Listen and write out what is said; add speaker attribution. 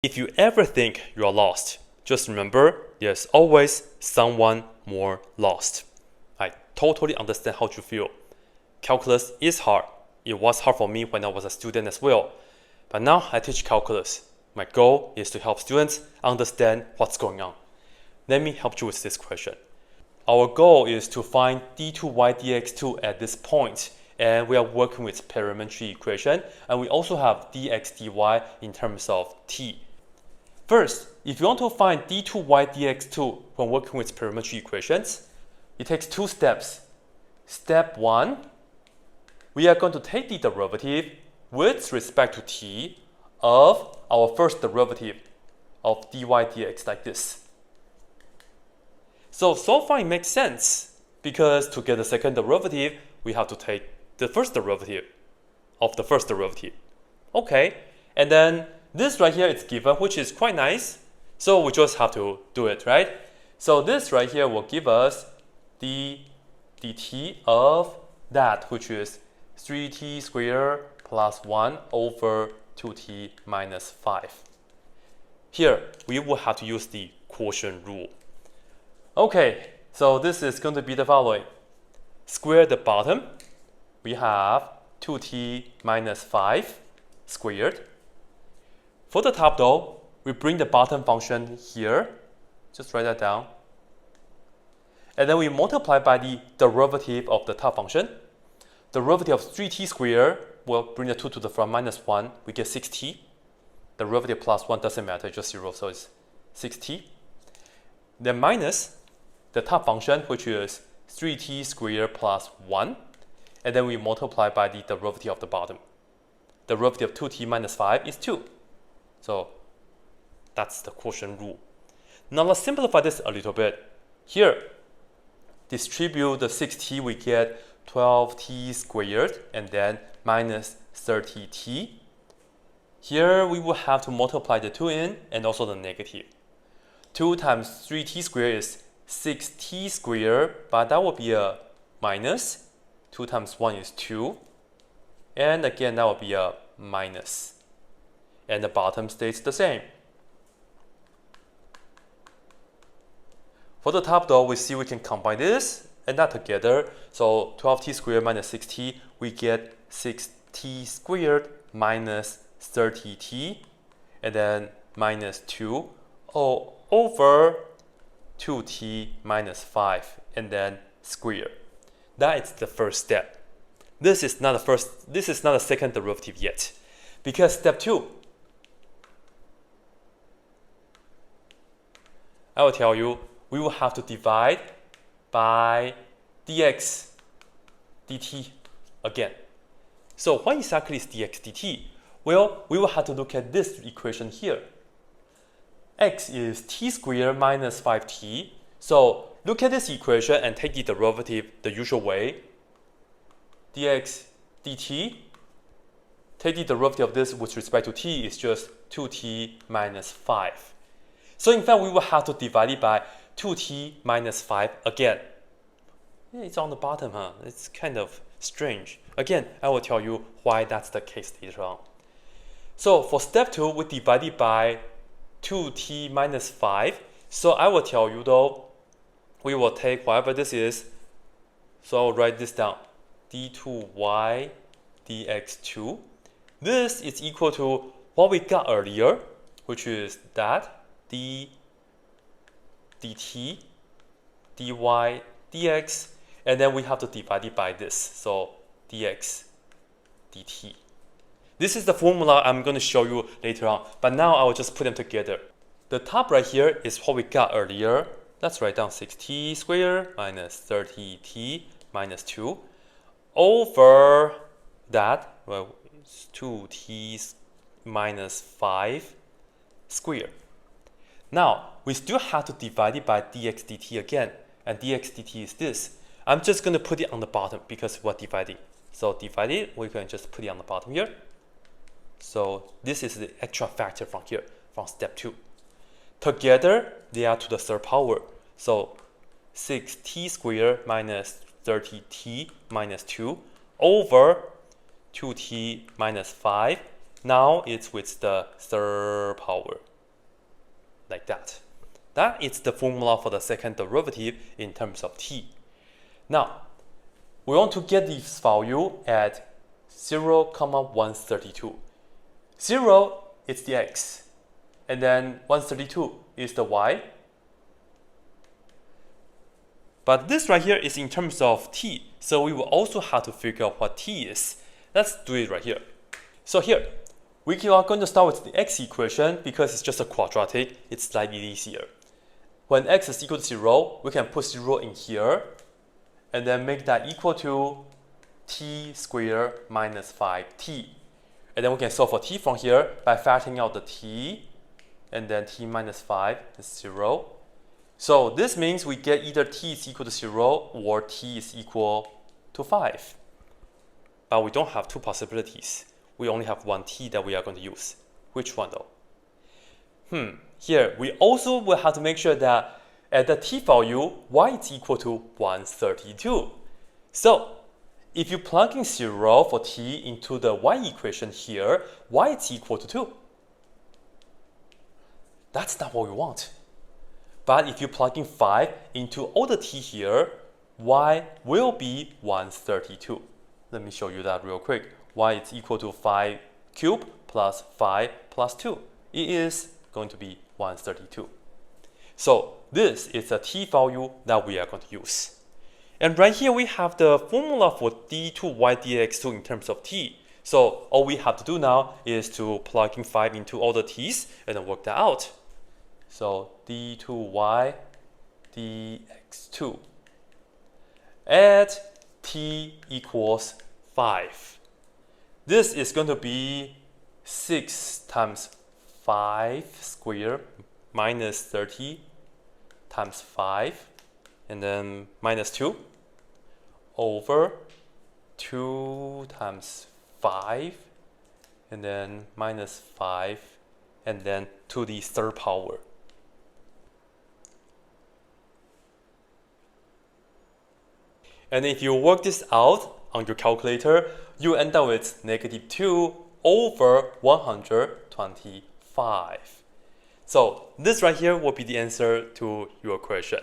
Speaker 1: If you ever think you are lost, just remember there's always someone more lost. I totally understand how you feel. Calculus is hard. It was hard for me when I was a student as well. But now I teach calculus. My goal is to help students understand what's going on. Let me help you with this question. Our goal is to find d2y dx2 at this point, and we are working with parametric equation, and we also have dx dy in terms of t. First, if you want to find d2y dx2 when working with parametric equations, it takes two steps. Step 1, we are going to take the derivative with respect to t of our first derivative of dy dx like this. So far it makes sense, because to get the second derivative, we have to take the first derivative of the first derivative. Okay, and then this right here is given, which is quite nice. So we just have to do it, right? So this right here will give us the dt of that, which is 3t squared plus 1 over 2t minus 5. Here, we will have to use the quotient rule. Okay, so this is going to be the following. Square the bottom, we have 2t minus 5 squared. For the top though, we bring the bottom function here. Just write that down. And then we multiply by the derivative of the top function. Derivative of 3t squared will bring the 2 to the front, minus 1, we get 6t. Derivative plus 1 doesn't matter, just 0, so it's 6t. Then minus the top function, which is 3t squared plus 1. And then we multiply by the derivative of the bottom. Derivative of 2t minus 5 is 2. So that's the quotient rule. Now let's simplify this a little bit. Here, distribute the 6t, we get 12t squared and then minus 30t. Here we will have to multiply the 2 in and also the negative. 2 times 3t squared is 6t squared, but that will be a minus. 2 times 1 is 2. And again, that will be a minus. And the bottom stays the same. For the top though, we see we can combine this and that together. So 12t squared minus 6t, we get 6t squared minus 30t, and then minus 2 over 2t minus 5, and then square. That is the first step. This is not a second derivative yet, because step 2, I will tell you, we will have to divide by dx dt again. So what exactly is dx dt? Well, we will have to look at this equation here. X is t squared minus 5t. So look at this equation and take the derivative the usual way. Dx dt, take the derivative of this with respect to t is just 2t minus 5. So in fact, we will have to divide it by 2t minus 5 again. Yeah, it's on the bottom, huh? It's kind of strange. Again, I will tell you why that's the case later on. So for step 2, we divide it by 2t minus 5. So I will tell you though, we will take whatever this is. So I'll write this down. d2y dx2. This is equal to what we got earlier, which is that dt dy dx, and then we have to divide it by this. So dx dt. This is the formula I'm going to show you later on, but now I will just put them together. The top right here is what we got earlier. Let's write down 6t squared minus 30t minus 2 over that, well, it's 2t minus 5 squared. Now, we still have to divide it by dx dt again, and dx dt is this. I'm just going to put it on the bottom because we're dividing. So divide it, we can just put it on the bottom here. So this is the extra factor from here, from step 2. Together, they are to the third power. So 6t squared minus 30t minus 2 over 2t minus 5. Now it's with the third power. like that. That is the formula for the second derivative in terms of t. Now, we want to get this value at 0, 132. 0 is the x, and then 132 is the y. But this right here is in terms of t, so we will also have to figure out what t is. Let's do it right here. So here, we are going to start with the x equation because it's just a quadratic, it's slightly easier. When x is equal to 0, we can put 0 in here, and then make that equal to t squared minus 5t. And then we can solve for t from here by factoring out the t, and then t minus 5 is 0. So this means we get either t is equal to 0 or t is equal to 5. But we don't have two possibilities. We only have one t that we are going to use. Which one though? Here, we also will have to make sure that at the t value, y is equal to 132. So, if you plug in 0 for t into the y equation here, y is equal to 2. That's not what we want. But if you plug in 5 into all the t here, y will be 132. Let me show you that real quick. Y is equal to 5 cubed plus 5 plus 2. It is going to be 132. So this is a t value that we are going to use. And right here we have the formula for d2y dx2 in terms of t. So all we have to do now is to plug in 5 into all the t's and then work that out. So d2y dx2 at t equals 5. This is going to be 6 times 5 squared minus 30 times 5, and then minus 2 over 2 times 5, and then minus 5, and then to the third power. And if you work this out on your calculator, you end up with negative 2 over 125. So this right here will be the answer to your question.